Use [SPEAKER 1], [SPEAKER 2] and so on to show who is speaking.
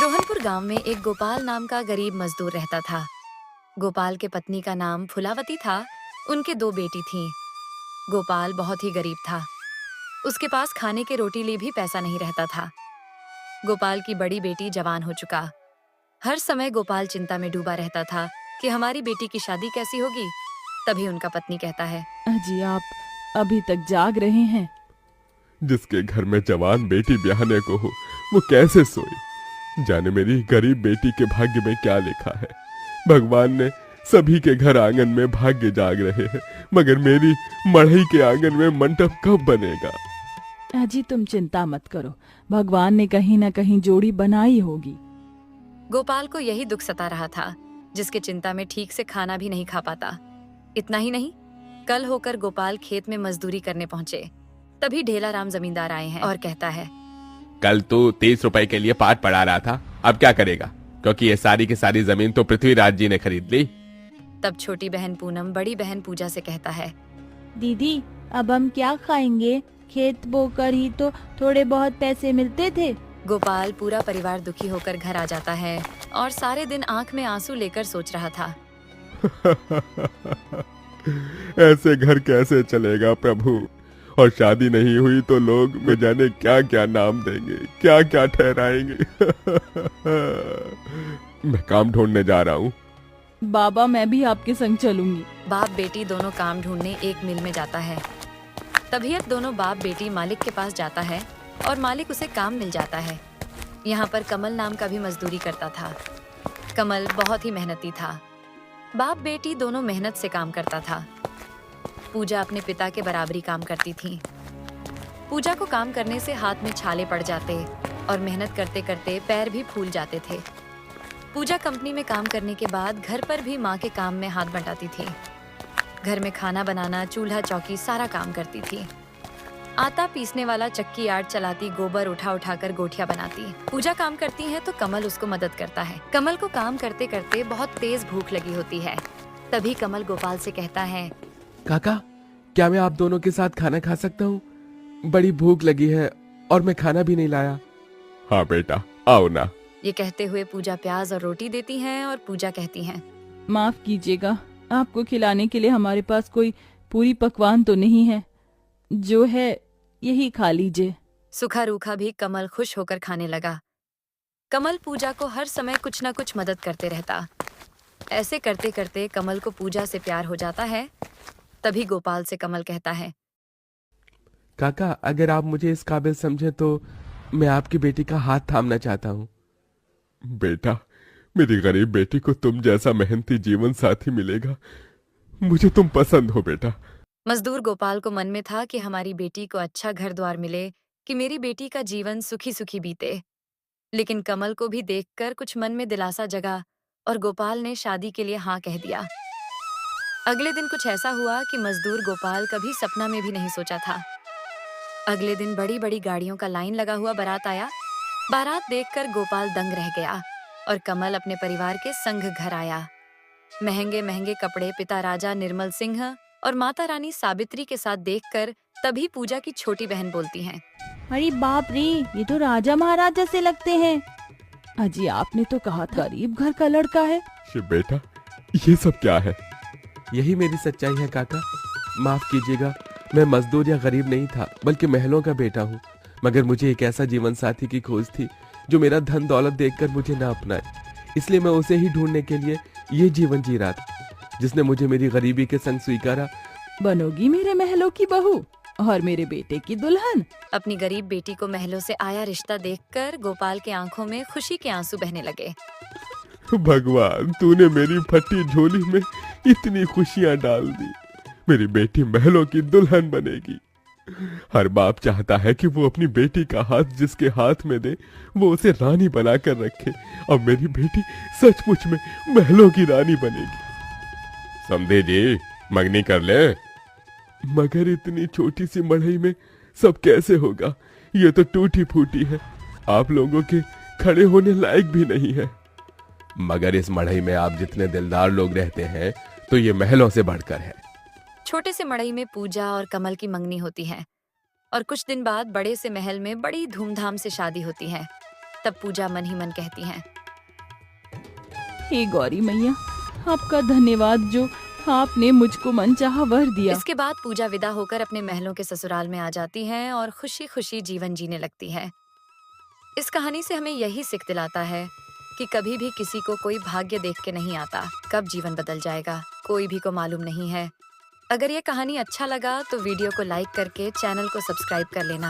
[SPEAKER 1] सोहनपुर गांव में एक गोपाल नाम का गरीब मजदूर रहता था। गोपाल के पत्नी का नाम फुलावती था। उनके 2 बेटी थीं। गोपाल बहुत ही गरीब था। उसके पास खाने के रोटी लिए भी पैसा नहीं रहता था। गोपाल की बड़ी बेटी जवान हो चुका। हर समय गोपाल चिंता में डूबा रहता था कि हमारी बेटी की शादी कैसी होगी। तभी उनका पत्नी कहता है,
[SPEAKER 2] अजी आप अभी तक जाग रहे हैं?
[SPEAKER 3] जिसके घर में जवान बेटी ब्याहने को हो वो कैसे सोई। जाने मेरी गरीब बेटी के भाग्य में क्या लिखा है। भगवान ने सभी के घर आंगन में भाग्य जाग रहे हैं, मगर मेरी मढ़ई के आंगन में मंडप कब बनेगा।
[SPEAKER 2] अजी तुम चिंता मत करो, भगवान ने कहीं न कहीं जोड़ी बनाई होगी।
[SPEAKER 1] गोपाल को यही दुख सता रहा था, जिसके चिंता में ठीक से खाना भी नहीं खा पाता। इतना ही नहीं, कल होकर गोपाल खेत में मजदूरी करने पहुंचे। तभी ढेलाराम जमींदार आए हैं और कहता है,
[SPEAKER 4] कल तो 30 रुपए के लिए पाट पड़ा रहा था, अब क्या करेगा? क्योंकि ये सारी की सारी जमीन तो पृथ्वीराज जी ने खरीद ली।
[SPEAKER 1] तब छोटी बहन पूनम बड़ी बहन पूजा से कहता है,
[SPEAKER 2] दीदी अब हम क्या खाएंगे? खेत बोकर ही तो थोड़े बहुत पैसे मिलते थे।
[SPEAKER 1] गोपाल पूरा परिवार दुखी होकर घर आ जाता है और सारे दिन आंख में आंसू लेकर सोच रहा था।
[SPEAKER 3] ऐसे घर कैसे चलेगा प्रभु। और शादी नहीं हुई तो लोग मैं जाने क्या क्या नाम देंगे, क्या क्या ठहराएंगे। मैं काम ढूंढने जा रहा हूँ।
[SPEAKER 2] बाबा मैं भी आपके संग चलूंगी।
[SPEAKER 1] बाप बेटी दोनों काम ढूंढने एक मिल में जाता है। तभी अब दोनों बाप बेटी मालिक के पास जाता है और मालिक उसे काम मिल जाता है। यहाँ पर कमल नाम का भी मजदूरी करता था। कमल बहुत ही मेहनती था। बाप बेटी दोनों मेहनत से काम करता था। पूजा अपने पिता के बराबरी काम करती थी। पूजा को काम करने से हाथ में छाले पड़ जाते और मेहनत करते करते पैर भी फूल जाते थे। पूजा कंपनी में काम करने के बाद घर पर भी माँ के काम में हाथ बंटाती थी। घर में खाना बनाना, चूल्हा चौकी सारा काम करती थी। आटा पीसने वाला चक्की आट चलाती, गोबर उठा उठा कर गोठिया बनाती। पूजा काम करती है तो कमल उसको मदद करता है। कमल को काम करते करते बहुत तेज भूख लगी होती है। तभी कमल गोपाल से कहता है,
[SPEAKER 4] काका, क्या मैं आप दोनों के साथ खाना खा सकता हूँ? बड़ी भूख लगी है और मैं खाना भी नहीं लाया।
[SPEAKER 3] हाँ बेटा, आओ ना।
[SPEAKER 1] ये कहते हुए पूजा प्याज और रोटी देती हैं और पूजा कहती हैं,
[SPEAKER 2] माफ कीजिएगा, आपको खिलाने के लिए हमारे पास कोई पूरी पकवान तो नहीं है। जो है यही खा लीजिए।
[SPEAKER 1] सूखा रूखा भी कमल खुश होकर खाने लगा। कमल पूजा को हर समय कुछ न कुछ मदद करते रहता। ऐसे करते करते कमल को पूजा से प्यार हो जाता है। तभी गोपाल से कमल कहता है,
[SPEAKER 4] काका, अगर आप मुझे इस काबिल समझे तो मैं आपकी बेटी का हाथ थामना चाहता हूँ।
[SPEAKER 3] बेटा, मेरी गरीब बेटी को तुम जैसा मेहनती जीवन साथी मिलेगा। मुझे तुम पसंद हो बेटा।
[SPEAKER 1] मजदूर गोपाल को मन में था कि हमारी बेटी को अच्छा घर द्वार मिले, कि मेरी बेटी का जीवन सुखी सुखी बीते। लेकिन कमल को भी देखकर कुछ मन में दिलासा जगा और गोपाल ने शादी के लिए हाँ कह दिया। अगले दिन कुछ ऐसा हुआ कि मजदूर गोपाल कभी सपना में भी नहीं सोचा था। अगले दिन बड़ी बड़ी गाड़ियों का लाइन लगा हुआ बारात आया। बारात देखकर गोपाल दंग रह गया और कमल अपने परिवार के संग घर आया। महंगे महंगे कपड़े पिता राजा निर्मल सिंह और माता रानी सावित्री के साथ देखकर तभी पूजा की छोटी बहन बोलती हैं,
[SPEAKER 2] अरे बाप रे, ये तो राजा महाराजा से लगते हैं। अजी आपने तो कहा था गरीब घर का लड़का है।
[SPEAKER 3] बेटा, ये सब क्या है?
[SPEAKER 4] यही मेरी सच्चाई है काका। माफ कीजिएगा, मैं मजदूर या गरीब नहीं था, बल्कि महलों का बेटा हूँ। मगर मुझे एक ऐसा जीवन साथी की खोज थी जो मेरा धन दौलत देखकर मुझे ना अपनाए। इसलिए मैं उसे ही ढूंढने के लिए ये जीवन जी रहा था, जिसने मुझे मेरी गरीबी के संग स्वीकारा।
[SPEAKER 2] बनोगी मेरे महलों की बहू और मेरे बेटे की दुल्हन।
[SPEAKER 1] अपनी गरीब बेटी को महलों से आया रिश्ता देखकर गोपाल के आंखों में खुशी के आंसू बहने लगे।
[SPEAKER 3] भगवान, तूने मेरी फटी झोली में इतनी खुशियां डाल दी। मेरी बेटी महलों की दुल्हन बनेगी। हर बाप चाहता है कि वो अपनी बेटी का हाथ जिसके हाथ में दे वो उसे रानी बनाकर रखे। अब मेरी बेटी सचमुच में महलों की रानी बनेगी।
[SPEAKER 4] समझे जी, मंगनी कर ले।
[SPEAKER 3] मगर इतनी छोटी सी मढ़ई में सब कैसे होगा? ये तो टूटी फूटी है, आप लोगों के खड़े होने लायक भी नहीं है।
[SPEAKER 4] मगर इस मढ़ई में आप जितने दिलदार लोग रहते हैं तो ये महलों से बढ़कर है।
[SPEAKER 1] छोटे से मड़ई में पूजा और कमल की मंगनी होती है और कुछ दिन बाद बड़े से महल में बड़ी धूमधाम से शादी होती है। तब पूजा मन ही मन कहती हैं,
[SPEAKER 2] हे गौरी मैया, आपका धन्यवाद जो आपने मुझको मनचाहा वर दिया।
[SPEAKER 1] इसके बाद पूजा विदा होकर अपने महलों के ससुराल में आ जाती हैं और खुशी खुशी जीवन जीने लगती है। इस कहानी से हमें यही सीख दिलाता है कि कभी भी किसी को कोई भाग्य देख के नहीं आता, कब जीवन बदल जाएगा कोई भी को मालूम नहीं है। अगर ये कहानी अच्छा लगा तो वीडियो को लाइक करके चैनल को सब्सक्राइब कर लेना।